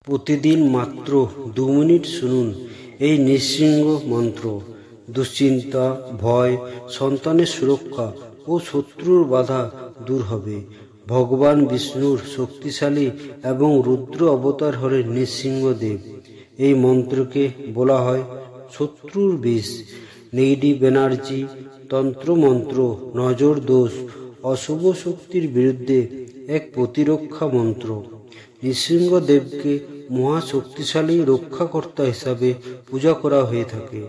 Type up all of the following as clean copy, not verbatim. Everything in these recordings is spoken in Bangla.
প্রতিদিন মাত্র 2 মিনিট শুনুন এই নৃসিংহ মন্ত্র। দুশ্চিন্তা, ভয়, সন্তানের সুরক্ষা ও শত্রুর বাধা দূর হবে। ভগবান বিষ্ণুর শক্তিশালী এবং রুদ্র অবতার হলেন নৃসিংহদেব। এই মন্ত্রকে বলা হয় শত্রুর বিষ, নেগেটিভ এনার্জি, তন্ত্রমন্ত্র, নজর দোষ, অশুভ শক্তির বিরুদ্ধে এক প্রতিরক্ষা মন্ত্র। নৃসিংহদেবকে মহাশক্তিশালী রক্ষাকর্তা হিসাবে পূজা করা হয়ে থাকে।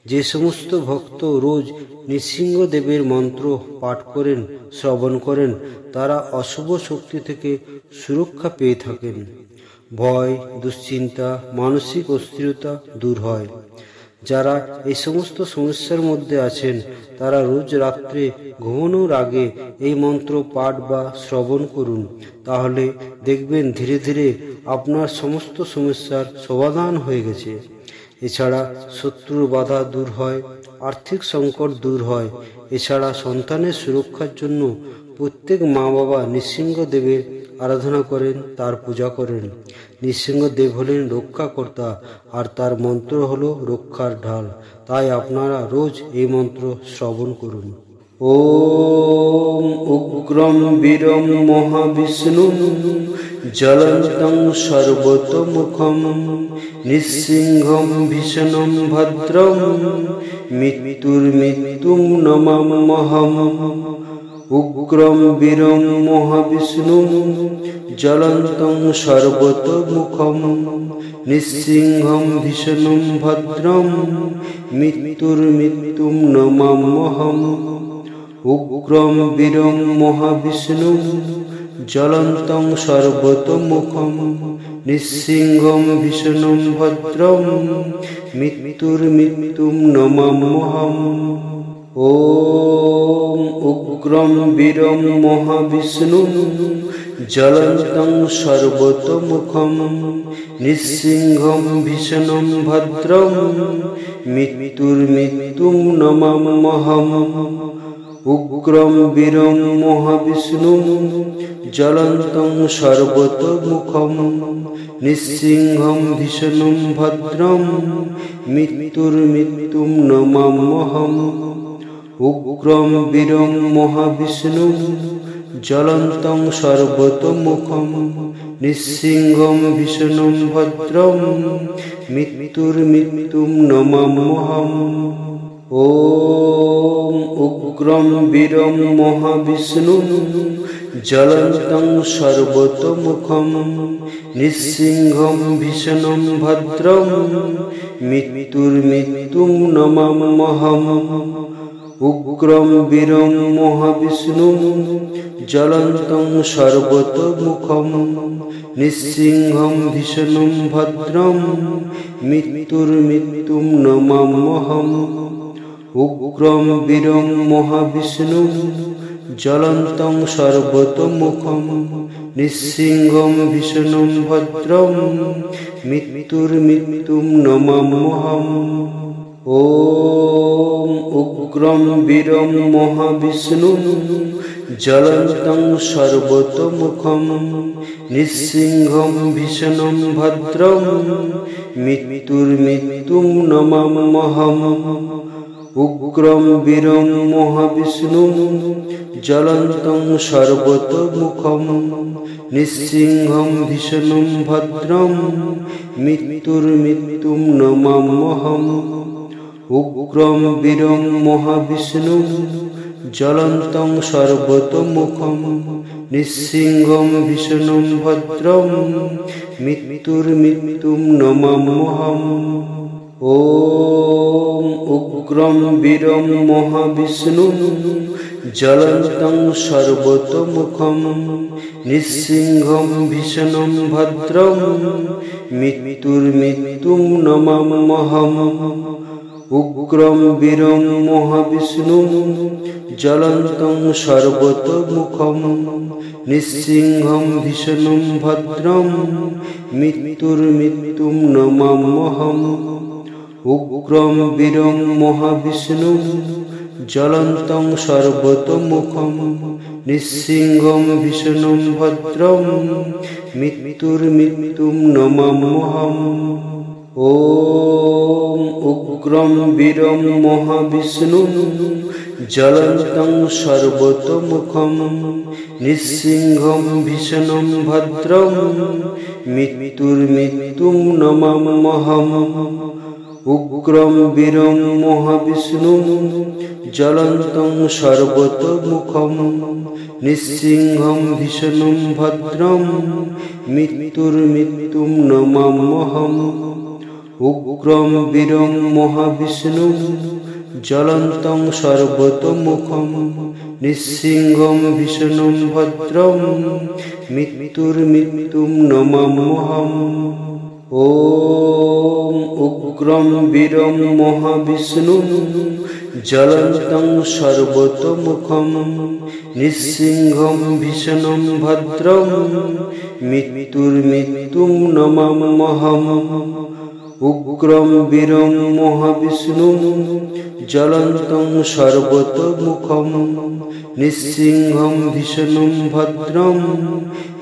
যে সমস্ত ভক্ত রোজ নৃসিংহদেবের মন্ত্র পাঠ করেন, শ্রবণ করেন, তারা অশুভ শক্তি থেকে সুরক্ষা পেয়ে থাকেন। ভয়, দুশ্চিন্তা, মানসিক অস্থিরতা দূর হয়। যারা এই সমস্ত সমস্যার মধ্যে আছেন তারা রোজ রাত্রে ঘুমানোর আগে এই মন্ত্র পাঠ বা শ্রবণ করুন। তাহলে দেখবেন ধীরে ধীরে আপনার সমস্ত সমস্যার সমাধান হয়ে গেছে। এছাড়া শত্রুর বাধা দূর হয়, আর্থিক সংকট দূর হয়। এছাড়া সন্তানের সুরক্ষার জন্য প্রত্যেক মা বাবা নৃসিংহদেবের আরাধনা করেন, তার পূজা করেন। নৃসিংহদেব হলেন রক্ষাকর্তা আর তার মন্ত্র হলো রক্ষার ঢাল। তাই আপনারা রোজ এই মন্ত্র শ্রবণ করুন। ওম উগ্রম বীরম মহাবিষ্ণুম জ্বলন্তং সর্বতোমুখম নৃসিংহম ভীষণম ভদ্রম মৃত্যুর্মৃত্যুম নমাম্যহম। উগ্রম বীরম মহাবিষ্ণুম জ্বলন্তং সর্বতোমুখম নৃসিংহম ভীষণম ভদ্রম মৃত্যুর্মৃত্যুম নমাম্যহম। উগ্রম বীরম মহাবিষ্ণুম জ্বলন্তং সর্বতোমুখম নৃসিংহম ভীষণম ভদ্রম মৃত্যুর্মৃত্যুম নমাম্যহম। ওম উগ্রম বীরম মহাবিষ্ণুম জ্বলন্তং সর্বতোমুখম নৃসিংহম ভীষণম ভদ্রম মৃত্যুর্মৃত্যুম নমাম্যহম। উগ্রম বীরম মহাবিষ্ণুম জ্বলন্তং সর্বতোমুখম নৃসিংহম ভীষণম ভদ্রম মৃত্যুর্মৃত্যুম নমাম্যহম। উগ্রম বীরম মহাবিষ্ণুম জ্বলন্তং সর্বতোমুখম নৃসিংহম ভীষণম ভদ্রম মৃত্যুর্মৃত্যুম নমাম্যহম। ওম উগ্রম বীরম মহাবিষ্ণুম জ্বলন্তং সর্বতোমুখম নৃসিংহম ভীষণম ভদ্রম মৃত্যুর্মৃত্যুম নমাম্যহম। উগ্রম বীরম মহাবিষ্ণুম জ্বলন্তং সর্বতোমুখম নৃসিংহম ভীষণম ভদ্রম মৃত্যুর্মৃত্যুম নমাম্যহম। উগ্রম বীরম মহাবিষ্ণুম জ্বলন্তং সর্বতোমুখম নৃসিংহম ভীষণম ভদ্রম মৃত্যুর্মৃত্যুম নমাম্যহম। ওম উগ্রম বীরম মহাবিষ্ণুম জ্বলন্তং সর্বতোমুখম নৃসিংহম ভীষণম ভদ্রম মৃত্যুর্মৃত্যুম নমাম্যহম। উগ্রম বীরম মহাবিষ্ণুম জ্বলন্তং সর্বতোমুখম নৃসিংহম ভীষণম ভদ্রম মৃত্যুর্মৃত্যুম নমাম্যহম। উগ্রম বীরম মহাবিষ্ণুম জ্বলন্তং সর্বতোমুখম নৃসিংহম ভীষণম ভদ্রম মৃত্যুর্মৃত্যুম নমাম্যহম। ওম উগ্রম বীরম মহাবিষ্ণুম জ্বলন্তং সর্বতোমুখম নৃসিংহম ভীষণম ভদ্রম মৃত্যুর্মৃত্যুম নমাম্যহম। উগ্রম বীরম মহাবিষ্ণুম জ্বলন্তং সর্বতোমুখম নৃসিংহম ভীষণম ভদ্রম মৃত্যুর্মৃত্যুম নমাম্যহম। উগ্রম বীরম মহাবিষ্ণুম জ্বলন্তং সর্বতোমুখম নৃসিংহম ভীষণম ভদ্রম মৃত্যুর্মৃত্যুম নমাম্যহম। ওম উগ্রম বীরম মহাবিষ্ণুম জ্বলন্तं সর্বতোমুখম নৃসিংহম ভীষণম ভদ্রম মৃত্যুর্মৃত্যুম নমাম্যহম। উগ্রম বীরম মহাবিষ্ণুম জ্বলন্तं সর্বতোমুখম নৃসিংহম ভীষণম ভদ্রম মৃত্যুর্মৃত্যুম নমাম্যহম। উগ্রম বীরম মহাবিষ্ণুম জ্বলন্तं সর্বতোমুখম নৃসিংহম ভীষণম ভদ্রম মৃত্যুর্মৃত্যুম নমাম্যহম। ওম উগ্রম বীরম মহাবিষ্ণুম জ্বলন্तं সর্বতোমুখম নৃসিংহম ভীষণম ভদ্রম মৃত্যুর্মৃত্যুম নমাম্যহম। উগ্রম বীরম মহাবিষ্ণুম জ্বলন্तं সর্বতোমুখম নৃসিংহম ভীষণম ভদ্রম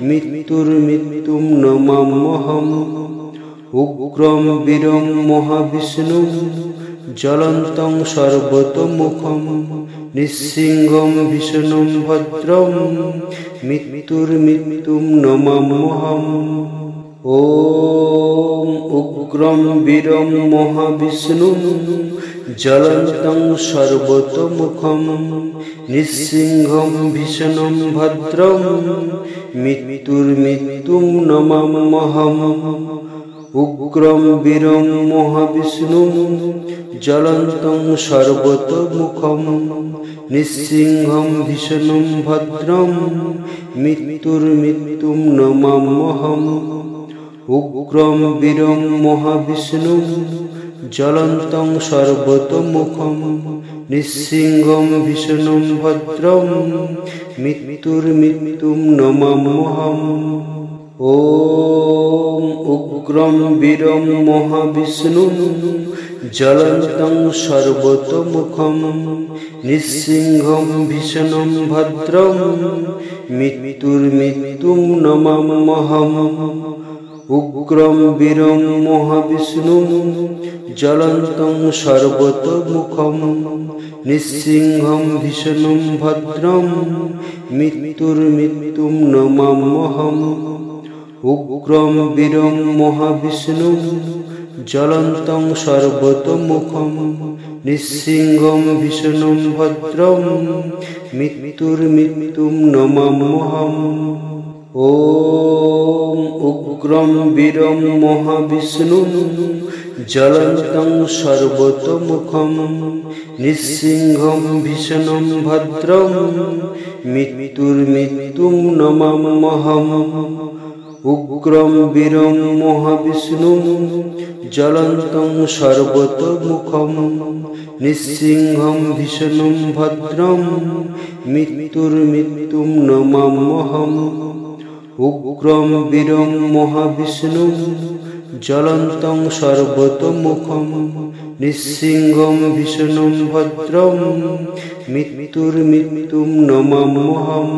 মৃত্যুর্মৃত্যুম নমাম্যহম। উগ্রম বীরম মহাবিষ্ণুম জ্বলন্तं সর্বতোমুখম নৃসিংহম ভীষণম ভদ্রম মৃত্যুর্মৃত্যুম নমাম্যহম। ওম উগ্রম বীরম মহাবিষ্ণুম জ্বলন্तं সর্বতোমুখম নৃসিংহম ভীষণম ভদ্রম মৃত্যুর্মৃত্যুম নমাম্যহম। উগ্রম বীরম মহাবিষ্ণুম জ্বলন্तं সর্বতোমুখম নৃসিংহম ভীষণম ভদ্রম মৃত্যুর্মৃত্যুম নমাম্যহম। উগ্রম বীরম মহাবিষ্ণুম জ্বলন্तं সর্বতোমুখম নৃসিংহম ভীষণম ভদ্রম মৃত্যুর্মৃত্যুম নমাম্যহম। ওম উগ্রম বীরম মহাবিষ্ণুম জ্বলন্तं সর্বতোমুখম নৃসিংহম ভীষণম ভদ্রম মৃত্যুর্মৃত্যুম নমাম্যহম। উগ্রম বীরম মহাবিষ্ণুম জ্বলন্तं সর্বতোমুখম নৃসিংহম ভীষণম ভদ্রম মৃত্যুর্মৃত্যুম নমাম্যহম। উগ্রম বীরম মহাবিষ্ণুম জ্বলন্तं সর্বতোমুখম নৃসিংহম ভীষণম ভদ্রম মৃত্যুর্মৃত্যুম নমাম্যহম। ওম উগ্রম বীরম মহাবিষ্ণুম জ্বলন্तं সর্বতোমুখম নৃসিংহম ভীষণম ভদ্রম মৃত্যুর্মৃত্যুম নমাম্যহম। উগ্রম বীরম মহাবিষ্ণুম জ্বলন্तं সর্বতোমুখম নৃসিংহম ভীষণম ভদ্রম মৃত্যুর্মৃত্যুম নমাম্যহম। উগ্রম বীরম মহাবিষ্ণুম জ্বলন্तं সর্বতোমুখম নৃসিংহম ভীষণম ভদ্রম মৃত্যুর্মৃত্যুম নমাম্যহম।